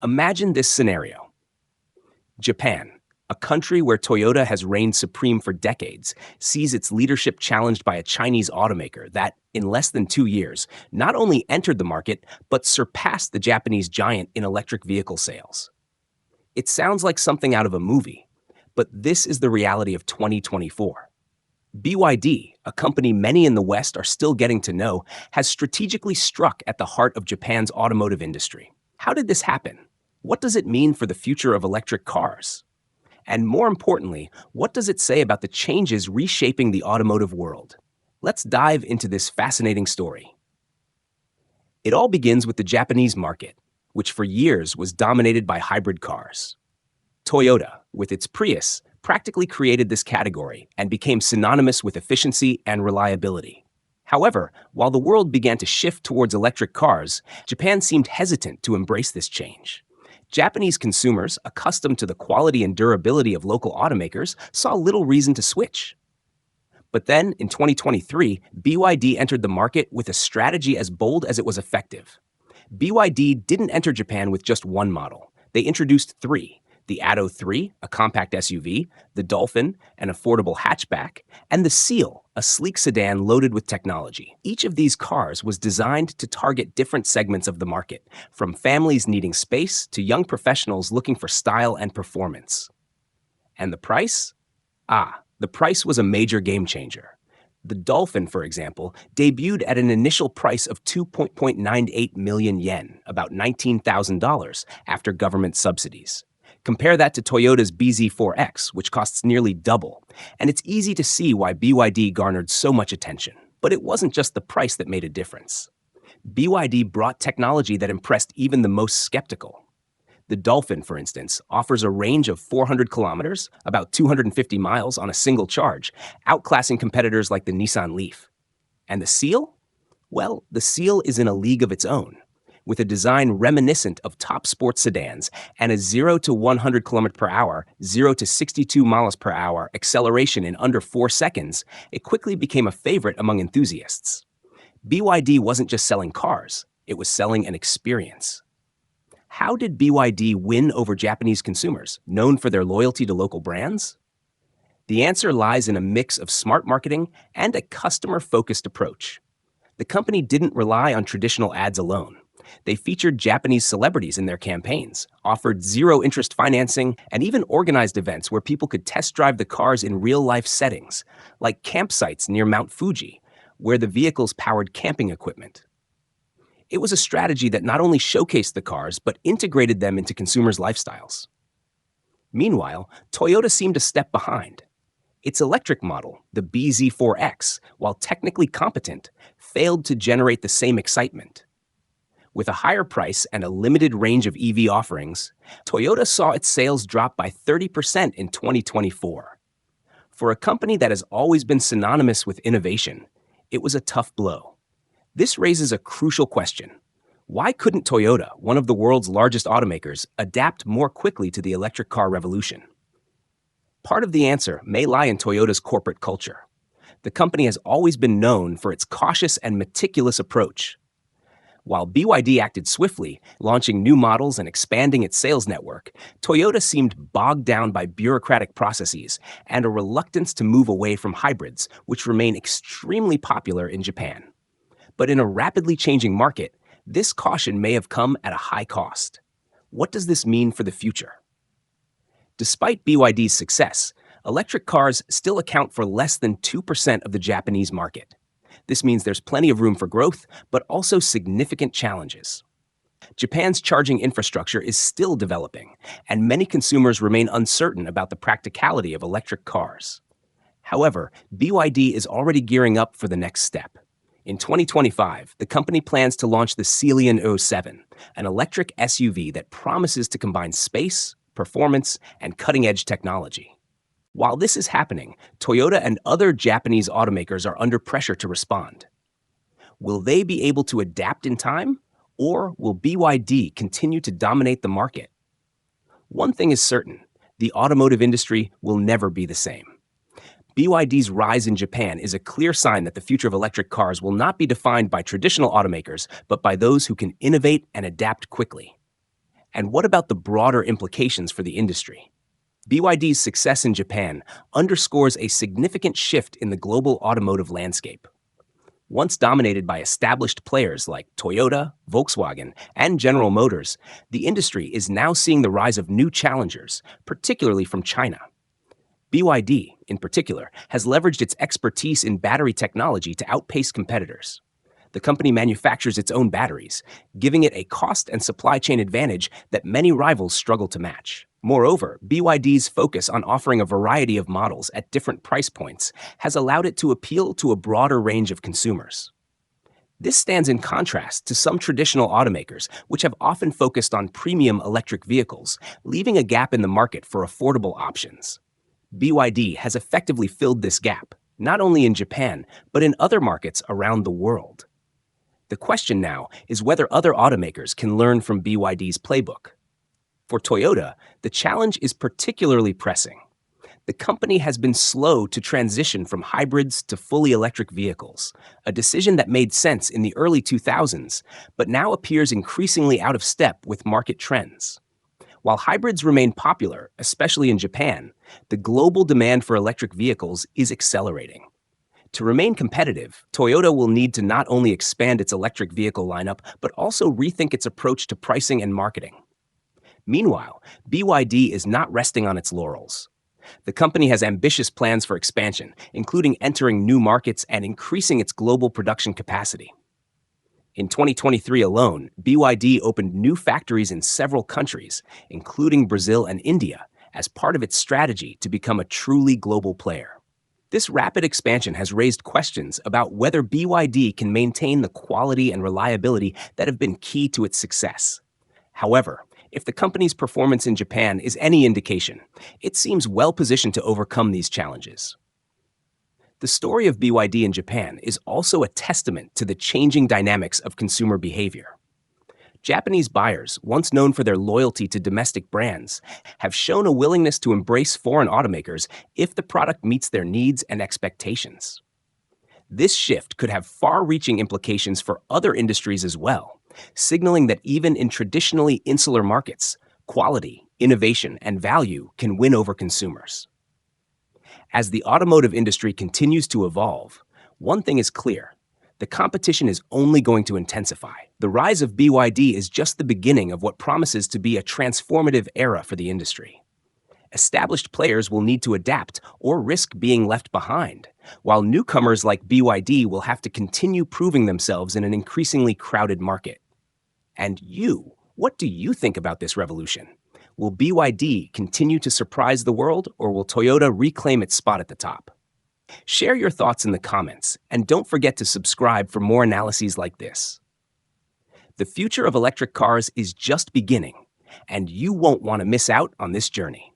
Imagine this scenario. Japan, a country where Toyota has reigned supreme for decades, sees its leadership challenged by a Chinese automaker that, in less than 2 years, not only entered the market, but surpassed the Japanese giant in electric vehicle sales. It sounds like something out of a movie, but this is the reality of 2024. BYD, a company many in the West are still getting to know, has strategically struck at the heart of Japan's automotive industry. How did this happen? What does it mean for the future of electric cars? And more importantly, what does it say about the changes reshaping the automotive world? Let's dive into this fascinating story. It all begins with the Japanese market, which for years was dominated by hybrid cars. Toyota, with its Prius, practically created this category and became synonymous with efficiency and reliability. However, while the world began to shift towards electric cars, Japan seemed hesitant to embrace this change. Japanese consumers, accustomed to the quality and durability of local automakers, saw little reason to switch. But then, in 2023, BYD entered the market with a strategy as bold as it was effective. BYD didn't enter Japan with just one model. They introduced three: the Atto 3, a compact SUV, the Dolphin, an affordable hatchback, and the Seal, a sleek sedan loaded with technology. Each of these cars was designed to target different segments of the market, from families needing space to young professionals looking for style and performance. And the price? The price was a major game changer. The Dolphin, for example, debuted at an initial price of 2.98 million yen, about $19,000, after government subsidies. Compare that to Toyota's BZ4X, which costs nearly double, and it's easy to see why BYD garnered so much attention. But it wasn't just the price that made a difference. BYD brought technology that impressed even the most skeptical. The Dolphin, for instance, offers a range of 400 kilometers, about 250 miles on a single charge, outclassing competitors like the Nissan Leaf. And the Seal? Well, the Seal is in a league of its own. With a design reminiscent of top sports sedans and a 0 to 100 km per hour, 0 to 62 miles per hour acceleration in under 4 seconds, it quickly became a favorite among enthusiasts. BYD wasn't just selling cars, it was selling an experience. How did BYD win over Japanese consumers, known for their loyalty to local brands? The answer lies in a mix of smart marketing and a customer-focused approach. The company didn't rely on traditional ads alone. They featured Japanese celebrities in their campaigns, offered zero-interest financing, and even organized events where people could test drive the cars in real-life settings, like campsites near Mount Fuji, where the vehicles powered camping equipment. It was a strategy that not only showcased the cars, but integrated them into consumers' lifestyles. Meanwhile, Toyota seemed a step behind. Its electric model, the BZ4X, while technically competent, failed to generate the same excitement. With a higher price and a limited range of EV offerings, Toyota saw its sales drop by 30% in 2024. For a company that has always been synonymous with innovation, it was a tough blow. This raises a crucial question. Why couldn't Toyota, one of the world's largest automakers, adapt more quickly to the electric car revolution? Part of the answer may lie in Toyota's corporate culture. The company has always been known for its cautious and meticulous approach. While BYD acted swiftly, launching new models and expanding its sales network, Toyota seemed bogged down by bureaucratic processes and a reluctance to move away from hybrids, which remain extremely popular in Japan. But in a rapidly changing market, this caution may have come at a high cost. What does this mean for the future? Despite BYD's success, electric cars still account for less than 2% of the Japanese market. This means there's plenty of room for growth, but also significant challenges. Japan's charging infrastructure is still developing, and many consumers remain uncertain about the practicality of electric cars. However, BYD is already gearing up for the next step. In 2025, the company plans to launch the Seal 07, an electric SUV that promises to combine space, performance, and cutting-edge technology. While this is happening, Toyota and other Japanese automakers are under pressure to respond. Will they be able to adapt in time, or will BYD continue to dominate the market? One thing is certain, the automotive industry will never be the same. BYD's rise in Japan is a clear sign that the future of electric cars will not be defined by traditional automakers, but by those who can innovate and adapt quickly. And what about the broader implications for the industry? BYD's success in Japan underscores a significant shift in the global automotive landscape. Once dominated by established players like Toyota, Volkswagen, and General Motors, the industry is now seeing the rise of new challengers, particularly from China. BYD, in particular, has leveraged its expertise in battery technology to outpace competitors. The company manufactures its own batteries, giving it a cost and supply chain advantage that many rivals struggle to match. Moreover, BYD's focus on offering a variety of models at different price points has allowed it to appeal to a broader range of consumers. This stands in contrast to some traditional automakers, which have often focused on premium electric vehicles, leaving a gap in the market for affordable options. BYD has effectively filled this gap, not only in Japan, but in other markets around the world. The question now is whether other automakers can learn from BYD's playbook. For Toyota, the challenge is particularly pressing. The company has been slow to transition from hybrids to fully electric vehicles, a decision that made sense in the early 2000s, but now appears increasingly out of step with market trends. While hybrids remain popular, especially in Japan, the global demand for electric vehicles is accelerating. To remain competitive, Toyota will need to not only expand its electric vehicle lineup, but also rethink its approach to pricing and marketing. Meanwhile, BYD is not resting on its laurels. The company has ambitious plans for expansion, including entering new markets and increasing its global production capacity. In 2023 alone, BYD opened new factories in several countries, including Brazil and India, as part of its strategy to become a truly global player. This rapid expansion has raised questions about whether BYD can maintain the quality and reliability that have been key to its success. However, if the company's performance in Japan is any indication, it seems well positioned to overcome these challenges. The story of BYD in Japan is also a testament to the changing dynamics of consumer behavior. Japanese buyers, once known for their loyalty to domestic brands, have shown a willingness to embrace foreign automakers if the product meets their needs and expectations. This shift could have far-reaching implications for other industries as well, signaling that even in traditionally insular markets, quality, innovation, and value can win over consumers. As the automotive industry continues to evolve, one thing is clear: the competition is only going to intensify. The rise of BYD is just the beginning of what promises to be a transformative era for the industry. Established players will need to adapt or risk being left behind, while newcomers like BYD will have to continue proving themselves in an increasingly crowded market. And you, what do you think about this revolution? Will BYD continue to surprise the world, or will Toyota reclaim its spot at the top? Share your thoughts in the comments, and don't forget to subscribe for more analyses like this. The future of electric cars is just beginning, and you won't want to miss out on this journey.